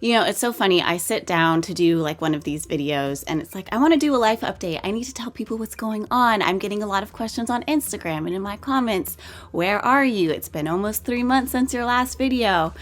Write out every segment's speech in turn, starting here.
You know, it's so funny. I sit down to do like one of these videos and it's like, I want to do a life update. I need to tell people what's going on. I'm getting a lot of questions on Instagram and in my comments. Where are you? It's been almost 3 months since your last video.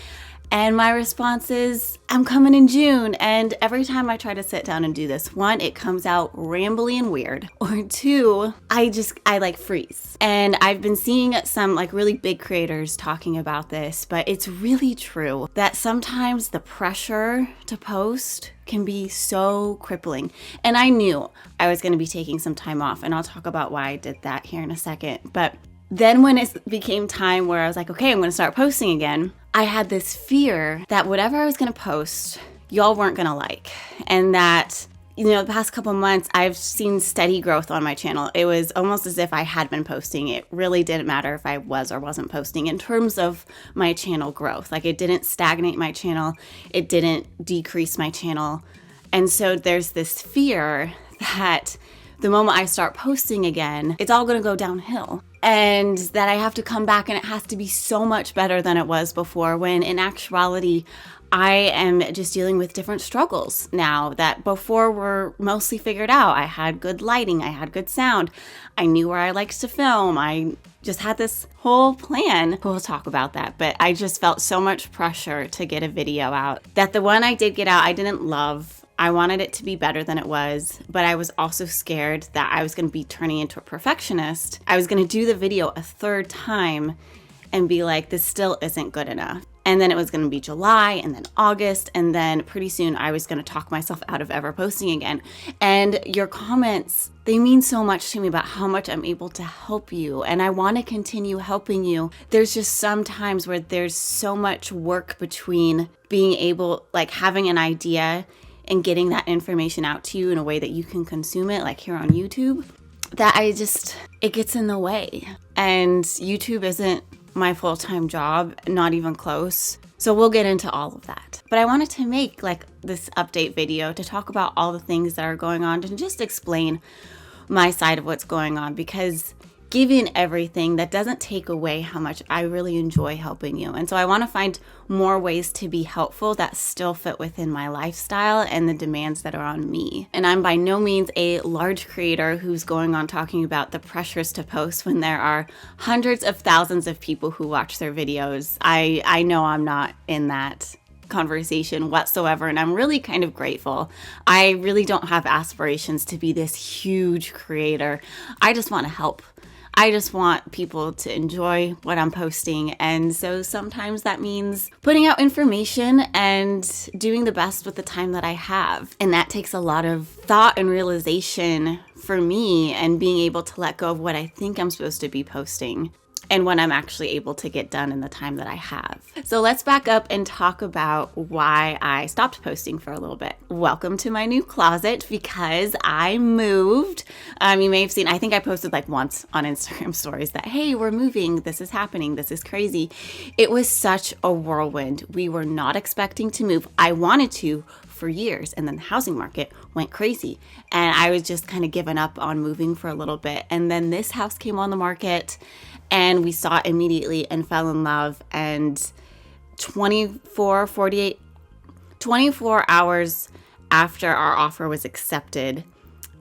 And my response is, I'm coming in June. And every time I try to sit down and do this, one, it comes out rambly and weird. Or two, I like freeze. And I've been seeing some like really big creators talking about this, but it's really true that sometimes the pressure to post can be so crippling. And I knew I was going to be taking some time off, and I'll talk about why I did that here in a second. But then when it became time where I was like, okay, I'm going to start posting again, I had this fear that whatever I was going to post, y'all weren't going to like. And that, you know, the past couple months, I've seen steady growth on my channel. It was almost as if I had been posting. It really didn't matter if I was or wasn't posting in terms of my channel growth. Like, it didn't stagnate my channel. It didn't decrease my channel. And so there's this fear that the moment I start posting again, it's all going to go downhill. And that I have to come back and it has to be so much better than it was before, when in actuality, I am just dealing with different struggles now that before were mostly figured out. I had good lighting, I had good sound, I knew where I liked to film, I just had this whole plan. We'll talk about that, but I just felt so much pressure to get a video out that the one I did get out, I didn't love. I wanted it to be better than it was, but I was also scared that I was going to be turning into a perfectionist. I was going to do the video a third time and be like, this still isn't good enough. And then it was going to be July and then August. And then pretty soon I was going to talk myself out of ever posting again. And your comments, they mean so much to me about how much I'm able to help you. And I want to continue helping you. There's just some times where there's so much work between being able, like having an idea and getting that information out to you in a way that you can consume it, like here on YouTube, that it gets in the way. And YouTube isn't my full-time job, not even close. So we'll get into all of that. But I wanted to make like this update video to talk about all the things that are going on and just explain my side of what's going on, because given everything, that doesn't take away how much I really enjoy helping you. And so I want to find more ways to be helpful that still fit within my lifestyle and the demands that are on me. And I'm by no means a large creator who's going on talking about the pressures to post when there are hundreds of thousands of people who watch their videos. I know I'm not in that conversation whatsoever, and I'm really kind of grateful. I really don't have aspirations to be this huge creator. I just want to help. I just want people to enjoy what I'm posting. And so sometimes that means putting out information and doing the best with the time that I have. And that takes a lot of thought and realization for me, and being able to let go of what I think I'm supposed to be posting and what I'm actually able to get done in the time that I have. So let's back up and talk about why I stopped posting for a little bit. Welcome to my new closet, because I moved. You may have seen, I think I posted like once on Instagram stories that, hey, we're moving, this is happening, this is crazy. It was such a whirlwind. We were not expecting to move. I wanted to for years, and then the housing market went crazy, and I was just kind of giving up on moving for a little bit. And then this house came on the market, and we saw it immediately and fell in love. And 24 hours after our offer was accepted,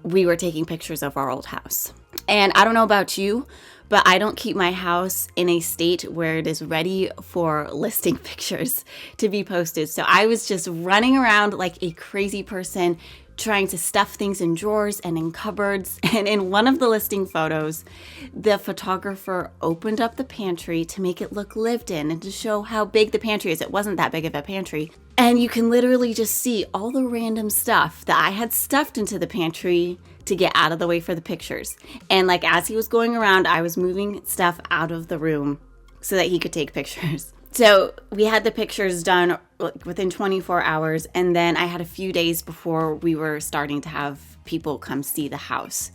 we were taking pictures of our old house. And I don't know about you, but I don't keep my house in a state where it is ready for listing pictures to be posted. So I was just running around like a crazy person, trying to stuff things in drawers and in cupboards. And in one of the listing photos, the photographer opened up the pantry to make it look lived in and to show how big the pantry is. It wasn't that big of a pantry. And you can literally just see all the random stuff that I had stuffed into the pantry to get out of the way for the pictures. And like as he was going around, I was moving stuff out of the room so that he could take pictures. So we had the pictures done within 24 hours, and then I had a few days before we were starting to have people come see the house.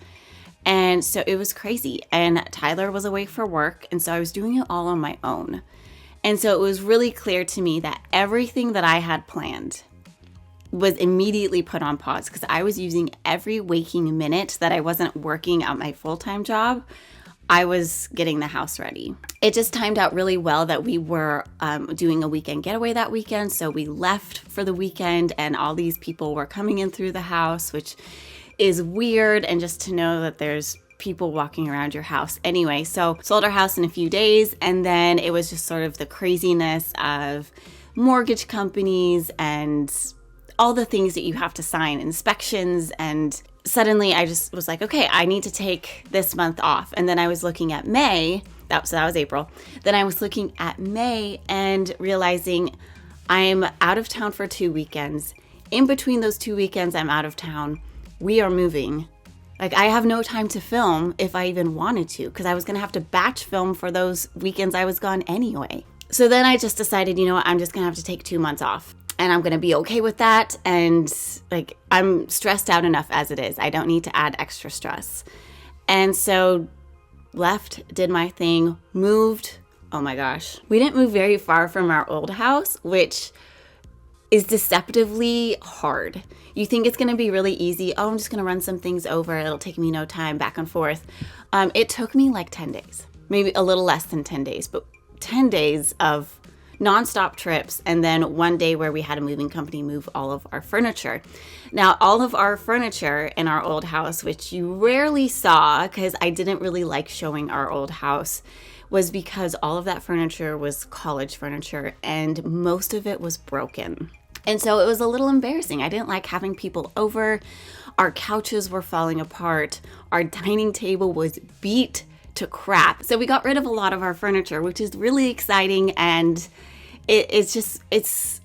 And so it was crazy, and Tyler was away for work, and so I was doing it all on my own. And so it was really clear to me that everything that I had planned was immediately put on pause, because I was using every waking minute that I wasn't working at my full-time job I was getting the house ready. It just timed out really well that we were doing a weekend getaway that weekend. So we left for the weekend and all these people were coming in through the house, which is weird. And just to know that there's people walking around your house. Anyway, so sold our house in a few days. And then it was just sort of the craziness of mortgage companies and all the things that you have to sign, inspections, and suddenly I just was like, okay, I need to take this month off. And then I was looking at May, that was April. Then I was looking at May and realizing I'm out of town for 2 weekends. In between those 2 weekends I'm out of town, we are moving. Like, I have no time to film if I even wanted to, because I was going to have to batch film for those weekends I was gone anyway. So then I just decided, you know what, I'm just going to have to take 2 months off. And I'm going to be okay with that. And like, I'm stressed out enough as it is. I don't need to add extra stress. And so left, did my thing, moved. Oh my gosh. We didn't move very far from our old house, which is deceptively hard. You think it's going to be really easy. Oh, I'm just going to run some things over. It'll take me no time, back and forth. It took me like 10 days, maybe a little less than 10 days, but 10 days of nonstop trips, and then one day where we had a moving company move all of our furniture. Now, all of our furniture in our old house, which you rarely saw because I didn't really like showing our old house, was because all of that furniture was college furniture and most of it was broken. And so it was a little embarrassing. I didn't like having people over. Our couches were falling apart. Our dining table was beat to crap. So we got rid of a lot of our furniture, which is really exciting, and it's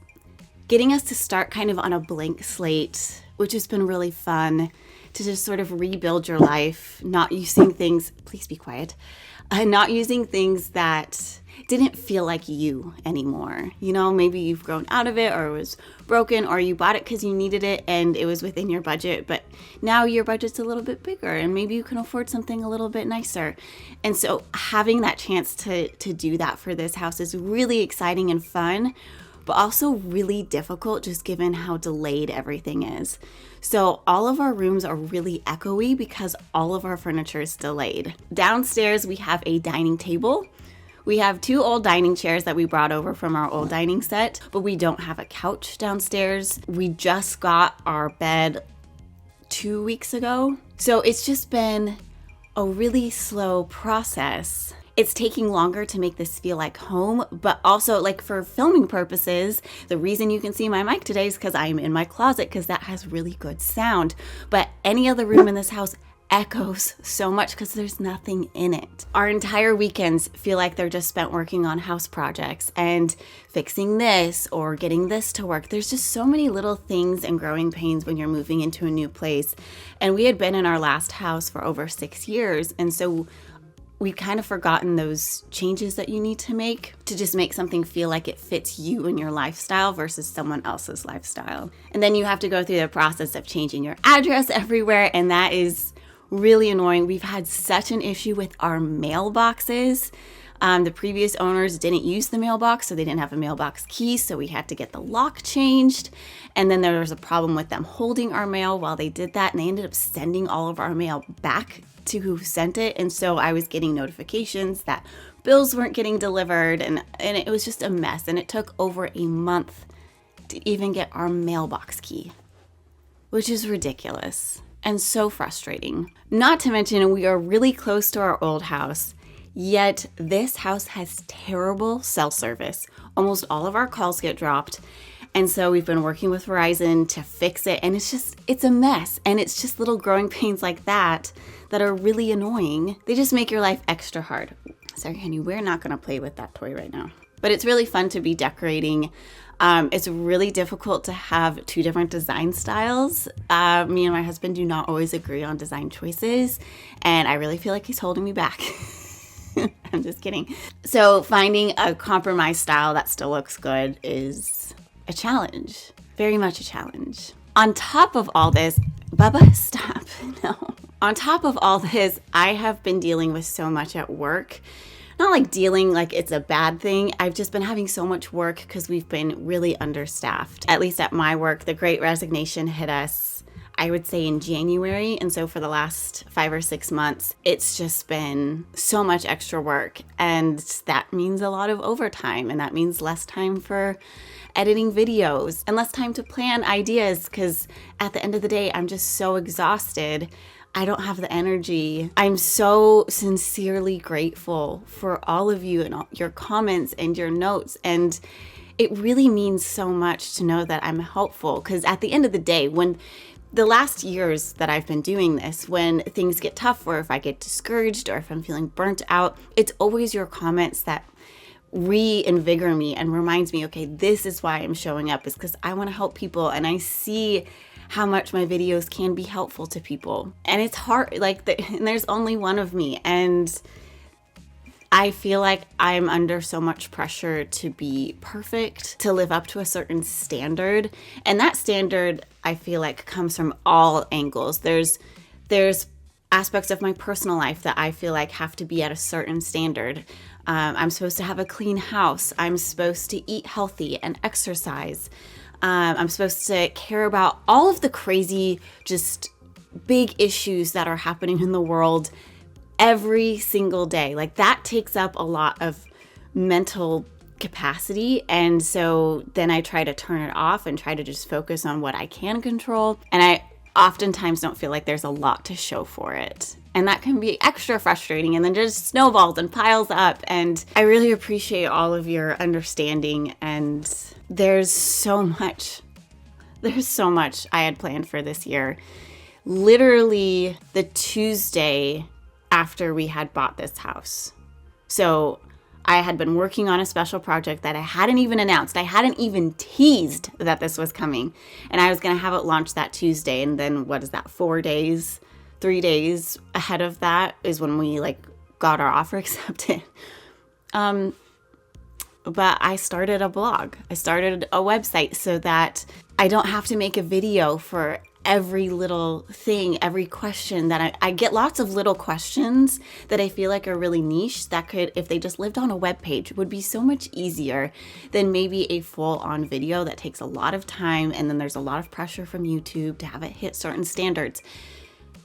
getting us to start kind of on a blank slate, which has been really fun to just sort of rebuild your life, not using things, please be quiet, not using things that didn't feel like you anymore. You know, maybe you've grown out of it, or it was broken, or you bought it because you needed it and it was within your budget, but now your budget's a little bit bigger and maybe you can afford something a little bit nicer. And so having that chance to do that for this house is really exciting and fun, but also really difficult just given how delayed everything is. So all of our rooms are really echoey because all of our furniture is delayed. Downstairs, we have a dining table. We have 2 old dining chairs that we brought over from our old dining set, but we don't have a couch downstairs. We just got our bed 2 weeks ago. So it's just been a really slow process. It's taking longer to make this feel like home, but also like for filming purposes, the reason you can see my mic today is because I'm in my closet because that has really good sound. But any other room in this house echoes so much because there's nothing in it. Our entire weekends feel like they're just spent working on house projects and fixing this or getting this to work. There's just so many little things and growing pains when you're moving into a new place. And we had been in our last house for over 6 years. And so we've kind of forgotten those changes that you need to make to just make something feel like it fits you and your lifestyle versus someone else's lifestyle. And then you have to go through the process of changing your address everywhere. And that is really annoying. We've had such an issue with our mailboxes. The previous owners didn't use the mailbox, so they didn't have a mailbox key, so we had to get the lock changed. And then there was a problem with them holding our mail while they did that, and they ended up sending all of our mail back to who sent it. And so I was getting notifications that bills weren't getting delivered, and it was just a mess. And it took over a month to even get our mailbox key, which is ridiculous and so frustrating. Not to mention, we are really close to our old house, yet this house has terrible cell service. Almost all of our calls get dropped. And so we've been working with Verizon to fix it, and it's a mess. And it's just little growing pains like that are really annoying. They just make your life extra hard. Sorry, honey, we're not gonna play with that toy right now. But it's really fun to be decorating. It's really difficult to have 2 different design styles. Me and my husband do not always agree on design choices, and I really feel like he's holding me back. I'm just kidding. So finding a compromise style that still looks good is a challenge, very much a challenge. On top of all this, Bubba, stop, no. On top of all this, I have been dealing with so much at work. Not like dealing like it's a bad thing. I've just been having so much work because we've been really understaffed. At least at my work, the Great Resignation hit us. I would say in January. And so for the last 5 or 6 months, it's just been so much extra work. And that means a lot of overtime. And that means less time for editing videos and less time to plan ideas, because at the end of the day, I'm just so exhausted. I don't have the energy. I'm so sincerely grateful for all of you and all your comments and your notes. And it really means so much to know that I'm helpful, because at the end of the day, when the last years that I've been doing this, when things get tough, or if I get discouraged, or if I'm feeling burnt out, it's always your comments that reinvigorate me and reminds me, okay, this is why I'm showing up, is because I want to help people, and I see how much my videos can be helpful to people. And it's hard, and there's only one of me, and I feel like I'm under so much pressure to be perfect, to live up to a certain standard. And that standard, I feel like, comes from all angles. There's aspects of my personal life that I feel like have to be at a certain standard. I'm supposed to have a clean house. I'm supposed to eat healthy and exercise. I'm supposed to care about all of the crazy, just big issues that are happening in the world every single day. Like, that takes up a lot of mental capacity. And so then I try to turn it off and try to just focus on what I can control. And I oftentimes don't feel like there's a lot to show for it. And that can be extra frustrating, and then just snowballs and piles up. And I really appreciate all of your understanding. And there's so much I had planned for this year. Literally the Tuesday after we had bought this house. So I had been working on a special project that I hadn't even announced. I hadn't even teased that this was coming. And I was going to have it launched that Tuesday. And then what is that, 3 days ahead of that is when we got our offer accepted. But I started a blog. I started a website so that I don't have to make a video for every little thing, every question that I get lots of little questions that I feel like are really niche that could, if they just lived on a web page, would be so much easier than maybe a full-on video that takes a lot of time, and then there's a lot of pressure from YouTube to have it hit certain standards.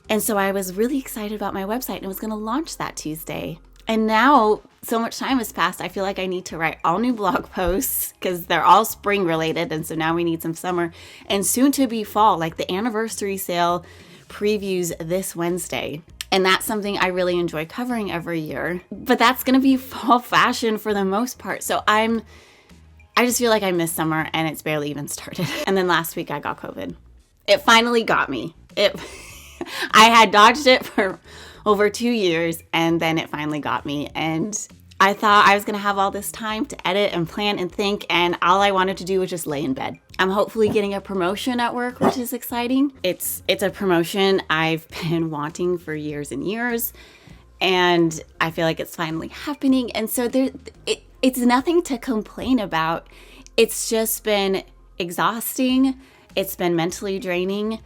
And so I was really excited about my website and was going to launch that Tuesday. And now so much time has passed, I feel like I need to write all new blog posts because they're all spring related. And so now we need some summer and soon to be fall. Like, the anniversary sale previews this Wednesday. And that's something I really enjoy covering every year. But that's going to be fall fashion for the most part. So I just feel like I missed summer and it's barely even started. And then last week I got COVID. It finally got me. I had dodged it for over 2 years, and then it finally got me. And I thought I was going to have all this time to edit and plan and think, and all I wanted to do was just lay in bed. I'm hopefully getting a promotion at work, which is exciting. It's a promotion I've been wanting for years and years, and I feel like it's finally happening. And so it's nothing to complain about. It's just been exhausting. It's been mentally draining.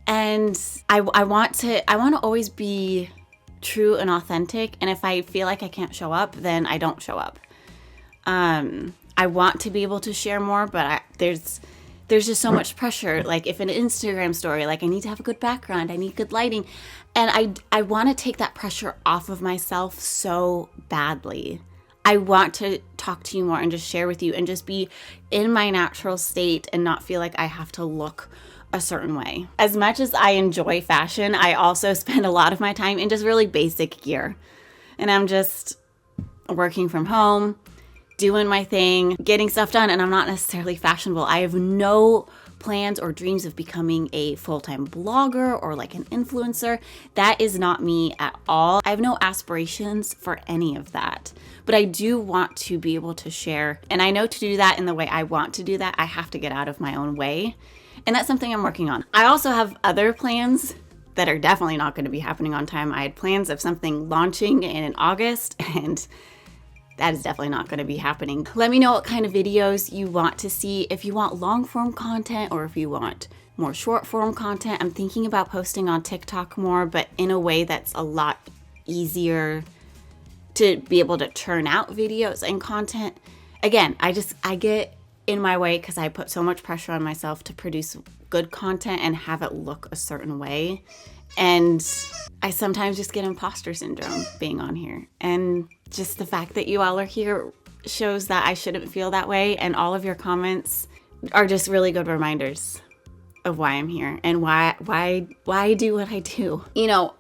And I want to always be true and authentic. And if I feel like I can't show up, then I don't show up. I want to be able to share more, but there's just so much pressure. Like, if an Instagram story, I need to have a good background, I need good lighting. And I want to take that pressure off of myself so badly. I want to talk to you more and just share with you and just be in my natural state and not feel like I have to look a certain way. As much as I enjoy fashion, I also spend a lot of my time in just really basic gear. And I'm just working from home, doing my thing, getting stuff done, and I'm not necessarily fashionable. I have no plans or dreams of becoming a full-time blogger or like an influencer. That is not me at all. I have no aspirations for any of that. But I do want to be able to share. And I know to do that in the way I want to do that, I have to get out of my own way. And that's something I'm working on. I also have other plans that are definitely not going to be happening on time. I had plans of something launching in August, and that is definitely not going to be happening. Let me know what kind of videos you want to see. If you want long form content or if you want more short form content. I'm thinking about posting on TikTok more, but in a way that's a lot easier to be able to churn out videos and content. Again, I get in my way because I put so much pressure on myself to produce good content and have it look a certain way. And I sometimes just get imposter syndrome being on here. And just the fact that you all are here shows that I shouldn't feel that way. And all of your comments are just really good reminders of why I'm here and why I do what I do. You know,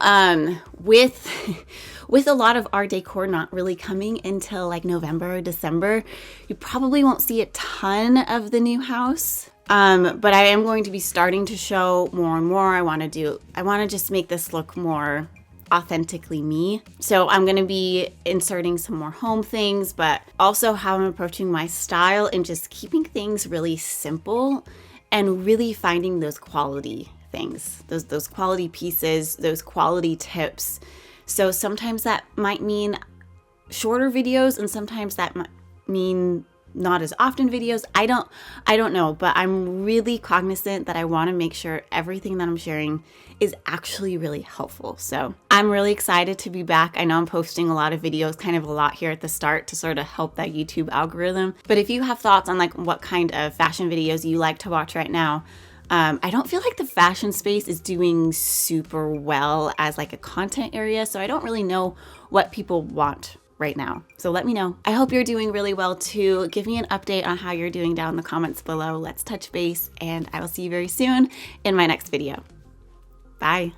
with a lot of our decor not really coming until like November or December, you probably won't see a ton of the new house. But I am going to be starting to show more and more. I want to just make this look more authentically me. So I'm going to be inserting some more home things, but also how I'm approaching my style and just keeping things really simple and really finding those quality things, those quality pieces, those quality tips. So sometimes that might mean shorter videos and sometimes that might mean not as often videos. I don't know, but I'm really cognizant that I want to make sure everything that I'm sharing is actually really helpful. So I'm really excited to be back. I know I'm posting a lot of videos, kind of a lot here at the start to sort of help that YouTube algorithm. But if you have thoughts on like what kind of fashion videos you like to watch right now, I don't feel like the fashion space is doing super well as like a content area. So I don't really know what people want right now. So let me know. I hope you're doing really well too. Give me an update on how you're doing down in the comments below. Let's touch base and I will see you very soon in my next video. Bye.